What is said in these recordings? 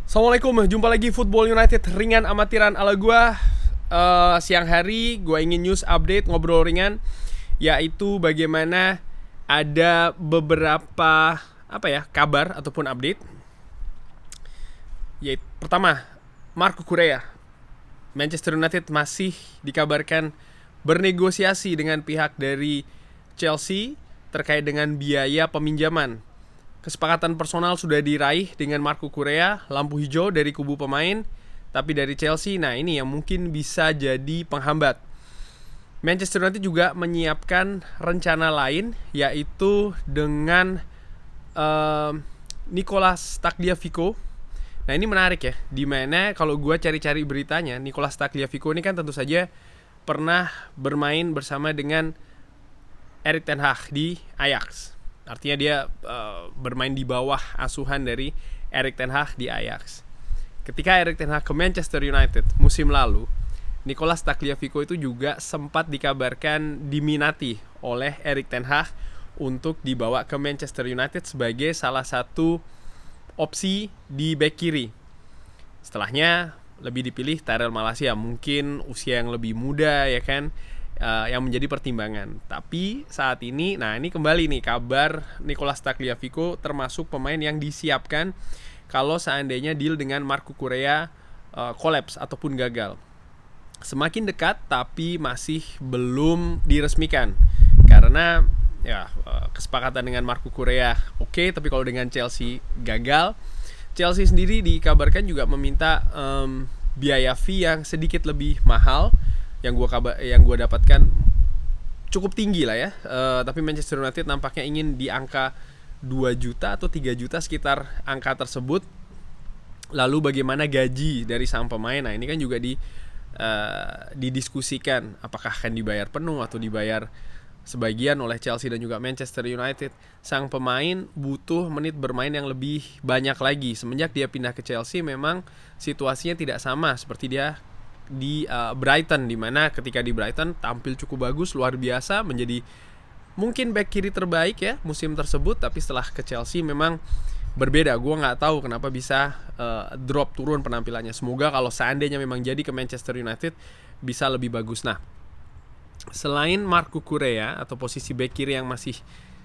Assalamualaikum, jumpa lagi Football United ringan amatiran ala gua. Siang hari gua ingin news update, ngobrol ringan, yaitu bagaimana ada beberapa kabar ataupun update. Yaitu pertama, Marco Correa, Manchester United masih dikabarkan bernegosiasi dengan pihak dari Chelsea terkait dengan biaya peminjaman. Kesepakatan personal sudah diraih dengan Marco Correa, lampu hijau dari kubu pemain, tapi dari Chelsea, nah ini yang mungkin bisa jadi penghambat. Manchester United juga menyiapkan rencana lain, yaitu dengan Nicolas Tagliafico. Nah ini menarik ya, dimana kalau gue cari-cari beritanya, Nicolas Tagliafico ini kan tentu saja pernah bermain bersama dengan Erik ten Hag di Ajax. Artinya dia bermain di bawah asuhan dari Erik ten Hag di Ajax. Ketika Erik ten Hag ke Manchester United musim lalu, Nicolas Tagliafico itu juga sempat dikabarkan diminati oleh Erik ten Hag untuk dibawa ke Manchester United sebagai salah satu opsi di bek kiri. Setelahnya lebih dipilih Tyrell Malacia, mungkin usia yang lebih muda ya kan, yang menjadi pertimbangan. Tapi saat ini, nah ini kembali nih kabar Nicolas Tagliafico termasuk pemain yang disiapkan kalau seandainya deal dengan Marco Correa kolaps ataupun gagal. Semakin dekat tapi masih belum diresmikan karena ya kesepakatan dengan Marco Correa oke, tapi kalau dengan Chelsea gagal. Chelsea sendiri dikabarkan juga meminta biaya fee yang sedikit lebih mahal. Yang gue dapatkan cukup tinggi lah ya, tapi Manchester United nampaknya ingin di angka 2 juta atau 3 juta, sekitar angka tersebut. Lalu bagaimana gaji dari sang pemain, nah ini kan juga didiskusikan apakah akan dibayar penuh atau dibayar sebagian oleh Chelsea dan juga Manchester United. Sang pemain butuh menit bermain yang lebih banyak lagi. Semenjak dia pindah ke Chelsea memang situasinya tidak sama seperti dia di Brighton, dimana ketika di Brighton tampil cukup bagus, luar biasa, menjadi mungkin back kiri terbaik ya musim tersebut. Tapi setelah ke Chelsea memang berbeda. Gue nggak tahu kenapa bisa drop turun penampilannya. Semoga kalau seandainya memang jadi ke Manchester United bisa lebih bagus. Nah, selain Marco Correa atau posisi back kiri yang masih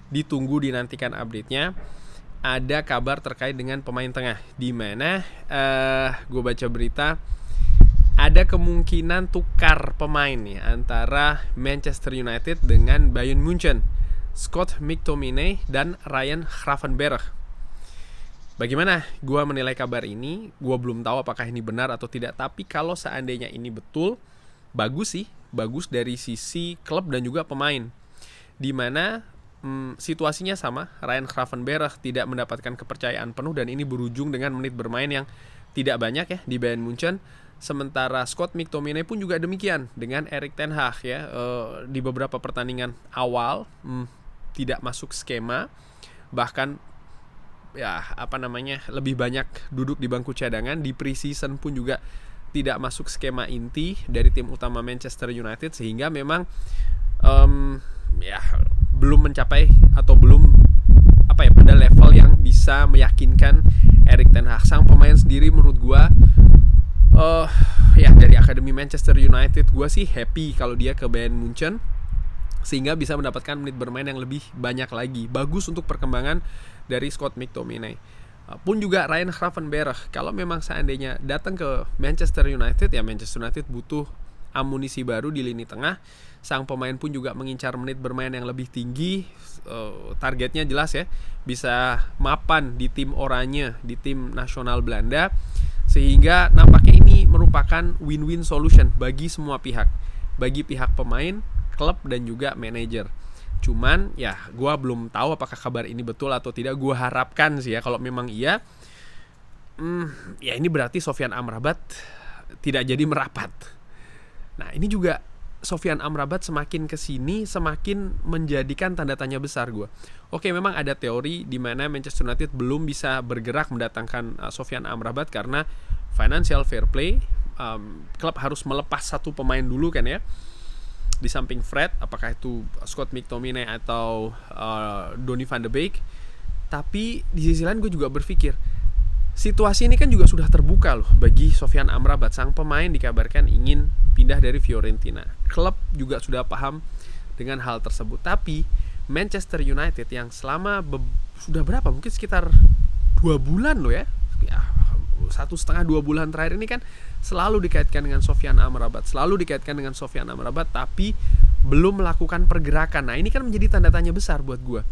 ditunggu dinantikan update-nya, ada kabar terkait dengan pemain tengah, di mana gue baca berita ada kemungkinan tukar pemain nih antara Manchester United dengan Bayern Munchen, Scott McTominay dan Ryan Gravenberch. Bagaimana gue menilai kabar ini? Gue belum tahu apakah ini benar atau tidak, tapi kalau seandainya ini betul, bagus sih, bagus dari sisi klub dan juga pemain. Dimana situasinya sama, Ryan Gravenberch tidak mendapatkan kepercayaan penuh dan ini berujung dengan menit bermain yang tidak banyak ya di Bayern Munchen. Sementara Scott McTominay pun juga demikian dengan Erik ten Hag ya, di beberapa pertandingan awal tidak masuk skema, bahkan ya lebih banyak duduk di bangku cadangan. Di pre-season pun juga tidak masuk skema inti dari tim utama Manchester United, sehingga memang belum mencapai atau belum pada level yang bisa meyakinkan Erik ten Hag. Sang pemain sendiri menurut gua dari akademi Manchester United, gue sih happy kalau dia ke Bayern Munchen sehingga bisa mendapatkan menit bermain yang lebih banyak lagi. Bagus untuk perkembangan dari Scott McTominay. Pun juga Ryan Gravenberch, kalau memang seandainya datang ke Manchester United, ya Manchester United butuh amunisi baru di lini tengah. Sang pemain pun juga mengincar menit bermain yang lebih tinggi. Targetnya jelas ya, bisa mapan di tim oranye, di tim nasional Belanda. Sehingga nampaknya ini merupakan win-win solution bagi semua pihak, bagi pihak pemain, klub dan juga manajer. Cuman ya gue belum tahu apakah kabar ini betul atau tidak. Gue harapkan sih ya kalau memang iya, ya ini berarti Sofyan Amrabat tidak jadi merapat. Nah ini juga Sofyan Amrabat semakin kesini semakin menjadikan tanda tanya besar gue. Oke, memang ada teori di mana Manchester United belum bisa bergerak mendatangkan Sofyan Amrabat karena financial fair play. Klub harus melepas satu pemain dulu kan ya, di samping Fred, apakah itu Scott McTominay atau Donny van de Beek. Tapi di sisi lain gue juga berpikir, Situasi ini kan juga sudah terbuka loh bagi Sofyan Amrabat. Sang pemain dikabarkan ingin pindah dari Fiorentina. Klub juga sudah paham dengan hal tersebut. Tapi Manchester United yang selama sudah berapa? Mungkin sekitar 2 bulan loh ya. 1,5-2 bulan terakhir ini kan selalu dikaitkan dengan Sofyan Amrabat. Tapi belum melakukan pergerakan. Nah ini kan menjadi tanda tanya besar buat gue.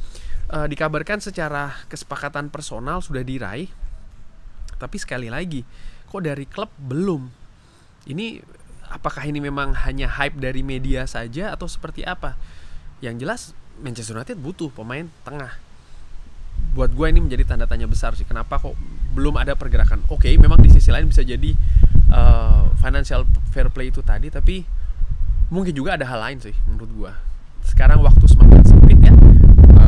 Dikabarkan secara kesepakatan personal sudah diraih. Tapi sekali lagi, kok dari klub belum? Ini apakah ini memang hanya hype dari media saja atau seperti apa? Yang jelas Manchester United butuh pemain tengah. Buat gue ini menjadi tanda tanya besar sih. Kenapa kok belum ada pergerakan? Oke, memang di sisi lain bisa jadi financial fair play itu tadi, tapi mungkin juga ada hal lain sih menurut gue. Sekarang waktu semakin sempit ya.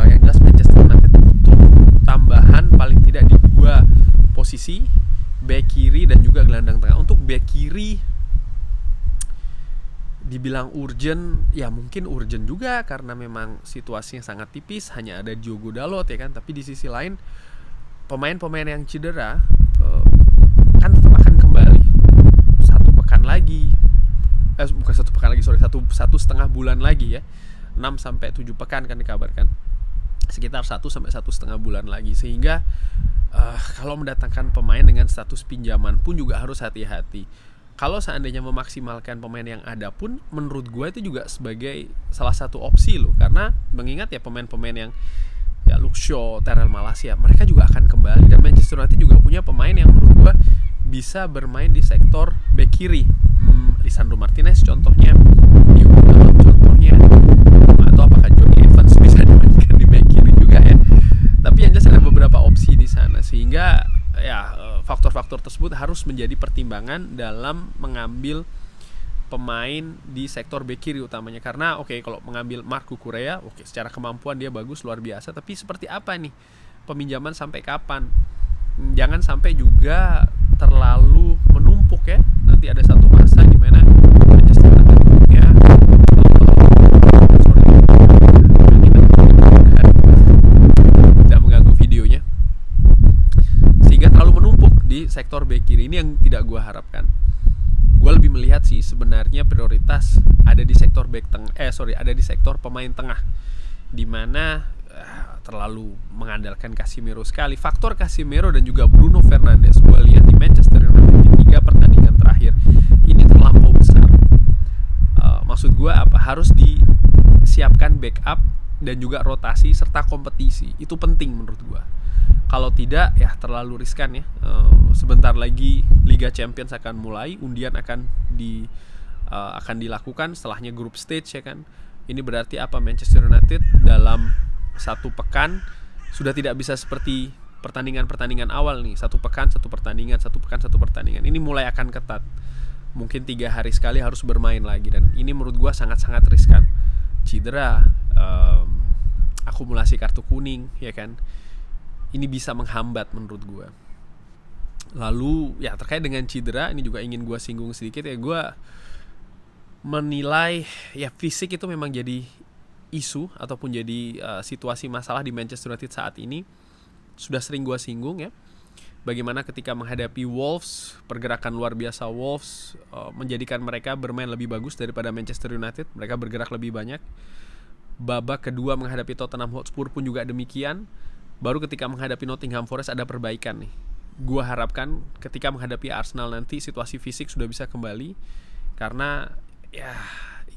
Yang jelas Manchester United butuh tambahan paling tidak di 2 posisi, back kiri dan juga gelandang tengah. Untuk back kiri dibilang urgent, ya mungkin urgent juga karena memang situasinya sangat tipis, hanya ada Diogo Dalot ya kan. Tapi di sisi lain pemain-pemain yang cedera kan tetap akan kembali 1 pekan lagi. Bukan 1 pekan lagi, sorry, 1,5 bulan lagi ya. 6-7 pekan kan dikabarkan. Sekitar 1-1,5 bulan lagi. Sehingga kalau mendatangkan pemain dengan status pinjaman pun juga harus hati-hati. Kalau seandainya memaksimalkan pemain yang ada pun, menurut gue itu juga sebagai salah satu opsi loh. Karena mengingat ya pemain-pemain yang ya Luke Shaw, Terrell Malacia, mereka juga akan kembali. Dan Manchester United juga punya pemain yang menurut gue bisa bermain di sektor back kiri. Lisandro Martinez contohnya, Diogo Dalot contohnya, atau apakah Johnny Evans bisa dimainkan di back kiri juga ya. Tapi yang jelas ada beberapa opsi di sana, sehingga ya faktor-faktor tersebut harus menjadi pertimbangan dalam mengambil pemain di sektor back kiri utamanya. Karena kalau mengambil Marc Cucurella, secara kemampuan dia bagus, luar biasa, tapi seperti apa nih peminjaman sampai kapan? Jangan sampai juga terlalu menumpuk ya. Nanti ada satu masa di mana Manchester United punya tidak mengganggu videonya, sehingga terlalu menumpuk di sektor back kiri. Ini yang tidak gue harapkan. Gue lebih melihat sih sebenarnya prioritas ada di sektor ada di sektor pemain tengah, di mana terlalu mengandalkan Casemiro sekali. Faktor Casemiro dan juga Bruno Fernandes gue lihat di Manchester United di 3 pertandingan terakhir ini terlampau besar. Maksud gue apa? Harus disiapkan backup dan juga rotasi serta kompetisi. Itu penting menurut gue. Kalau tidak ya terlalu riskan ya. Sebentar lagi Liga Champions akan mulai, undian akan dilakukan setelahnya group stage ya kan. Ini berarti apa? Manchester United dalam 1 pekan sudah tidak bisa seperti pertandingan-pertandingan awal nih, 1 pekan 1 pertandingan, 1 pekan 1 pertandingan. Ini mulai akan ketat. Mungkin 3 hari sekali harus bermain lagi, dan ini menurut gue sangat-sangat riskan. Cedera, akumulasi kartu kuning ya kan. Ini bisa menghambat menurut gue. Lalu ya terkait dengan cedera, ini juga ingin gue singgung sedikit ya. Gue menilai ya fisik itu memang jadi isu ataupun jadi situasi masalah di Manchester United saat ini. Sudah sering gue singgung ya, bagaimana ketika menghadapi Wolves, pergerakan luar biasa Wolves menjadikan mereka bermain lebih bagus daripada Manchester United. Mereka bergerak lebih banyak. Babak kedua menghadapi Tottenham Hotspur pun juga demikian. Baru ketika menghadapi Nottingham Forest ada perbaikan nih. Gue harapkan ketika menghadapi Arsenal nanti situasi fisik sudah bisa kembali, karena ya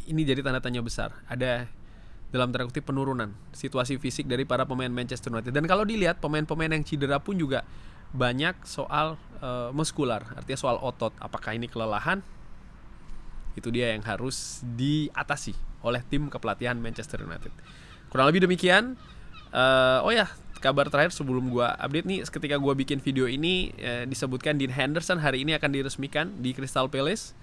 ini jadi tanda tanya besar. Ada dalam tanda kutip penurunan situasi fisik dari para pemain Manchester United. Dan kalau dilihat pemain-pemain yang cedera pun juga banyak soal muskular, artinya soal otot. Apakah ini kelelahan? Itu dia yang harus diatasi oleh tim kepelatihan Manchester United. Kurang lebih demikian. Kabar terakhir sebelum gue update nih, ketika gue bikin video ini disebutkan Dean Henderson hari ini akan diresmikan di Crystal Palace.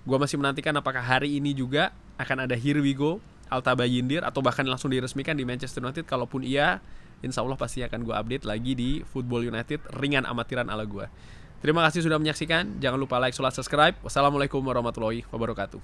Gue masih menantikan apakah hari ini juga akan ada Here We Go Altabayindir atau bahkan langsung diresmikan di Manchester United. Kalaupun iya, insya Allah pasti akan gue update lagi di Football United ringan amatiran ala gue. Terima kasih sudah menyaksikan. Jangan lupa like, subscribe. Wassalamualaikum warahmatullahi wabarakatuh.